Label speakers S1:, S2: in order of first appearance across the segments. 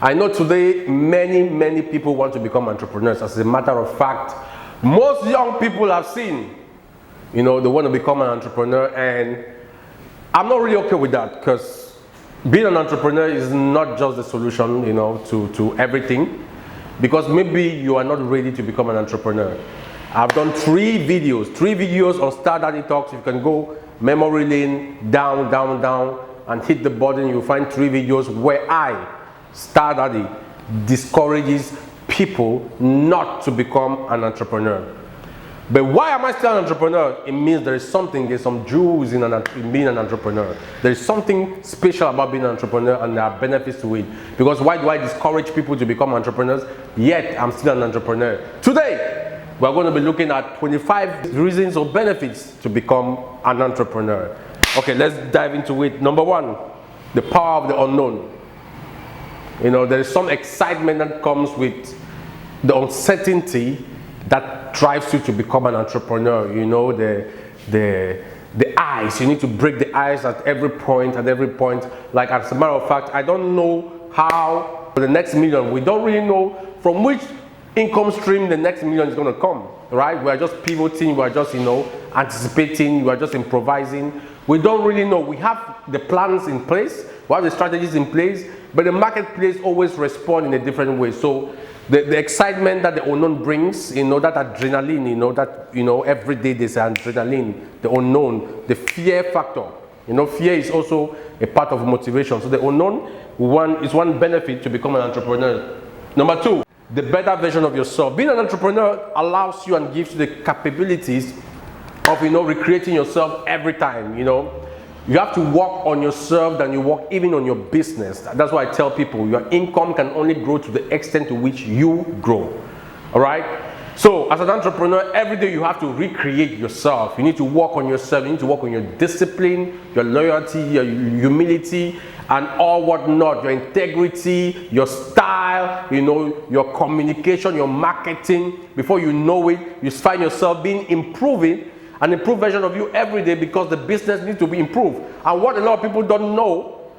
S1: I know today many people want to become entrepreneurs. As a matter of fact, most young people I've seen, they want to become an entrepreneur, and I'm not really okay with that, because being an entrepreneur is not just the solution, to everything, because maybe you are not ready to become an entrepreneur. I've done three videos on Star Daddy Talks. You can go memory lane down and hit the button. You'll find 3 videos where I, Star Daddy, discourages people not to become an entrepreneur. But why am I still an entrepreneur? It means there's some jewels in being an entrepreneur. There's something special about being an entrepreneur, and there are benefits to it. Because why do I discourage people to become entrepreneurs, yet I'm still an entrepreneur? Today, we're going to be looking at 25 reasons or benefits to become an entrepreneur. Okay, let's dive into it. Number 1, the power of the unknown. There is some excitement that comes with the uncertainty that drives you to become an entrepreneur. The ice. You need to break the ice at every point. Like, as a matter of fact, I don't know how for the next million. We don't really know from which income stream the next million is going to come, right? We are just pivoting. We are just, anticipating. We are just improvising. We don't really know. We have the plans in place. We have the strategies in place, but the marketplace always responds in a different way. So the excitement that the unknown brings, that adrenaline, every day there's adrenaline, the unknown, the fear factor. Fear is also a part of motivation. So the unknown is one benefit to become an entrepreneur. Number 2, the better version of yourself. Being an entrepreneur allows you and gives you the capabilities of, recreating yourself every time. You have to work on yourself than you work even on your business. That's why I tell people your income can only grow to the extent to which you grow. All right? So as an entrepreneur, every day you have to recreate yourself. You need to work on yourself. You need to work on your discipline, your loyalty, your humility, and all whatnot, your integrity, your style, your communication, your marketing. Before you know it, you find yourself improving an improved version of you every day, because the business needs to be improved. And what a lot of people don't know,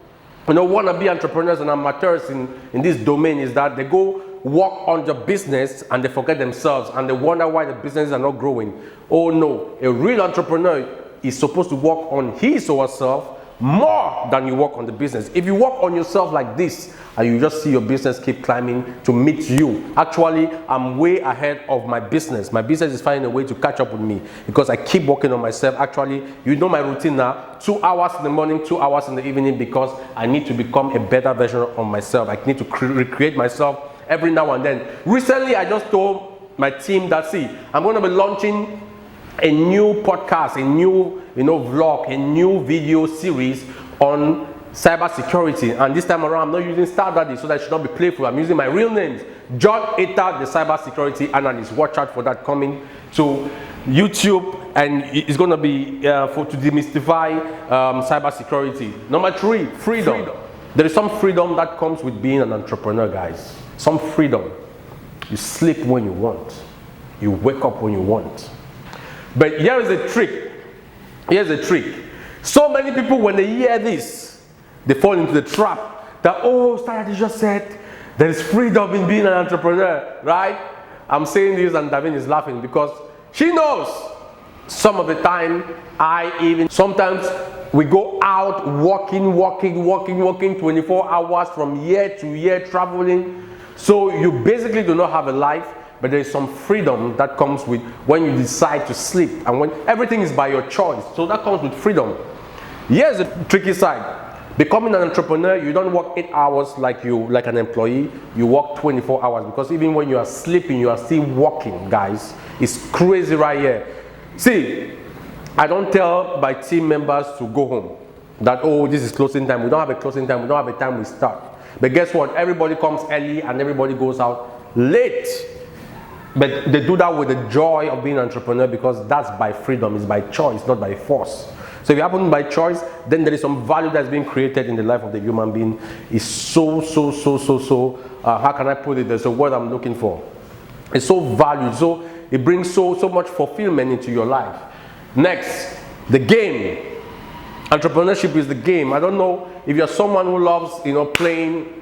S1: wanna be entrepreneurs and amateurs in this domain, is that they go work on the business and they forget themselves, and they wonder why the businesses are not growing. Oh no, a real entrepreneur is supposed to work on his or herself more than you work on the business. If you work on yourself like this and you just see your business keep climbing to meet you, actually I'm way ahead of my business. My business is finding a way to catch up with me because I keep working on myself. Actually, my routine now, 2 hours in the morning, 2 hours in the evening, because I need to become a better version of myself. I need to recreate myself every now and then. Recently, I just told my team that, I'm going to be launching a new podcast, a new vlog, a new video series on cybersecurity. And this time around, I'm not using Star Daddy, so that I should not be playful. I'm using my real names, John Etta, the cybersecurity analyst. Watch out for that coming to YouTube, and it's going to be to demystify cybersecurity. Number 3, freedom. There is some freedom that comes with being an entrepreneur, guys. Some freedom. You sleep when you want. You wake up when you want. But here is a trick. Here's a trick. So many people, when they hear this, they fall into the trap that, Star Daddy just said there is freedom in being an entrepreneur, right? I'm saying this and Davin is laughing because she knows. Some of the time, sometimes we go out walking 24 hours from year to year, traveling. So you basically do not have a life. But there is some freedom that comes with when you decide to sleep, and when everything is by your choice. So that comes with freedom. Here's the tricky side. Becoming an entrepreneur, you don't work 8 hours like an employee. You work 24 hours, because even when you are sleeping, you are still working, guys. It's crazy right here. See, I don't tell my team members to go home. That, this is closing time. We don't have a closing time. We don't have a time we start. But guess what? Everybody comes early and everybody goes out late. But they do that with the joy of being an entrepreneur, because that's by freedom, it's by choice, not by force. So if it happens by choice, then there is some value that's being created in the life of the human being. It's so, how can I put it? There's a word I'm looking for. It's so valued, so it brings so much fulfillment into your life. Next, the game. Entrepreneurship is the game. I don't know if you're someone who loves, playing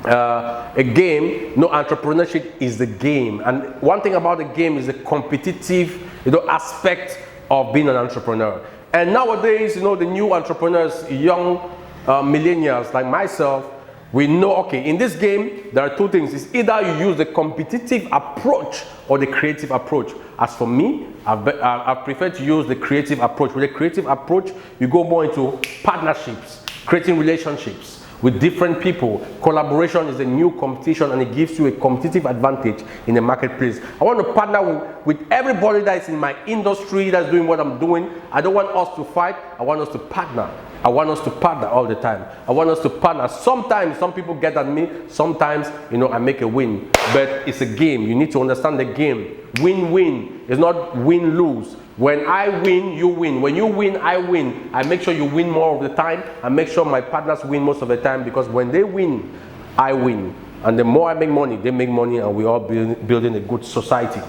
S1: a game. No, entrepreneurship is the game. And one thing about the game is the competitive, aspect of being an entrepreneur. And nowadays, the new entrepreneurs, young millennials like myself, we know, okay, in this game, there are two things. It's either you use the competitive approach or the creative approach. As for me, I prefer to use the creative approach. With the creative approach, you go more into partnerships, creating relationships with different people. Collaboration is a new competition, and it gives you a competitive advantage in the marketplace. I want to partner with everybody that is in my industry that's doing what I'm doing. I don't want us to fight. I want us to partner. I want us to partner all the time. I want us to partner. Sometimes some people get at me. Sometimes, I make a win. But it's a game. You need to understand the game. Win-win. It's not win-lose. When I win, you win. When you win, I win. I make sure you win more of the time. I make sure my partners win most of the time, because when they win, I win. And the more I make money, they make money, and we all building a good society.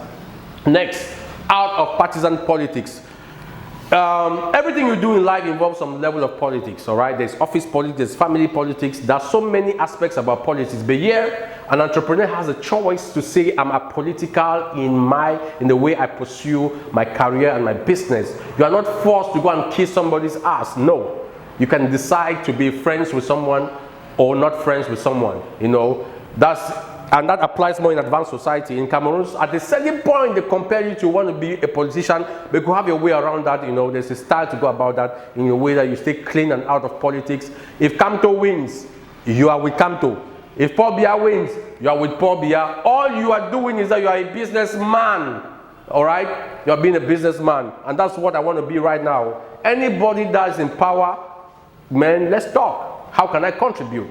S1: Next, out of partisan politics. Everything you do in life involves some level of politics, all right? There's office politics, there's family politics. There's so many aspects about politics. But here, an entrepreneur has a choice to say, I'm apolitical in the way I pursue my career and my business. You are not forced to go and kiss somebody's ass. No. You can decide to be friends with someone or not friends with someone. And that applies more in advanced society. In Cameroon, at the certain point, they compare you to want to be a politician, but you have your way around that. There's a style to go about that in a way that you stay clean and out of politics. If Kamto wins, you are with Kamto. If Paul Biya wins, you are with Paul Biya. All you are doing is that you are a businessman. All right? You are being a businessman. And that's what I want to be right now. Anybody that's in power, man, let's talk. How can I contribute?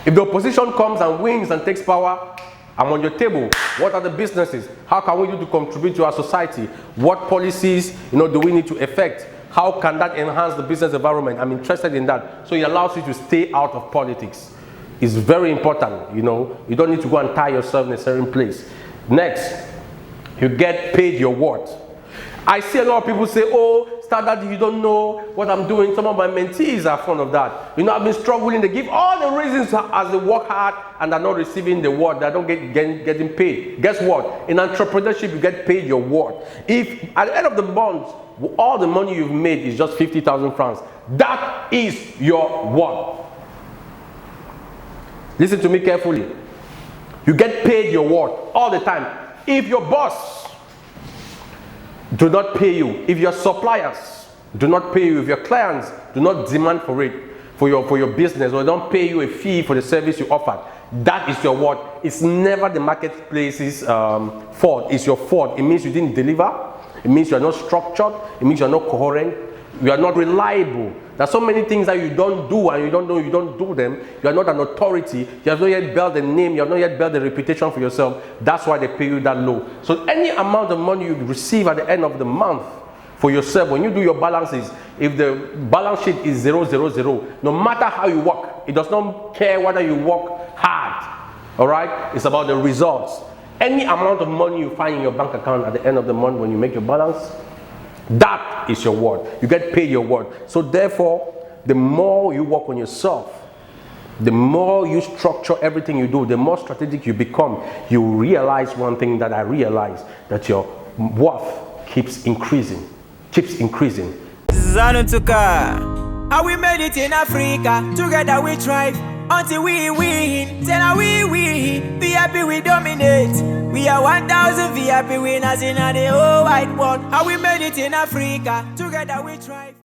S1: If the opposition comes and wins and takes power, I'm on your table. What are the businesses? How can we do to contribute to our society? What policies, do we need to effect? How can that enhance the business environment? I'm interested in that. So it allows you to stay out of politics. It's very important, You don't need to go and tie yourself in a certain place. Next, you get paid your worth. I see a lot of people say, oh, Standard, you don't know what I'm doing. Some of my mentees are fond of that. I've been struggling. They give all the reasons as they work hard and are not receiving the word. They don't getting paid. Guess what? In entrepreneurship, you get paid your word. If at the end of the month, all the money you've made is just 50,000 francs, that is your word. Listen to me carefully. You get paid your word all the time. If your boss do not pay you, if your suppliers do not pay you, if your clients do not demand for it, for your business, or don't pay you a fee for the service you offer, that is your word. It's never the marketplace's fault. It's your fault. It means you didn't deliver. It means you are not structured. It means you are not coherent. You are not reliable. There are so many things that you don't do, and you don't know you don't do them. You are not an authority. You have not yet built a name. You have not yet built a reputation for yourself. That's why they pay you that low. So any amount of money you receive at the end of the month for yourself, when you do your balances, if the balance sheet is 000, no matter how you work, it does not care whether you work hard. All right? It's about the results. Any amount of money you find in your bank account at the end of the month when you make your balance, that is your word. You get paid your word. So therefore, the more you work on yourself, the more you structure everything you do, the more strategic you become, you realize one thing that I realize, that your worth keeps increasing.
S2: Zanutuka, how we made it in Africa, together we thrive, until we win, then we VIP we dominate. We are 1,000 VIP winners in the whole wide world. How we made it in Africa, together we thrive.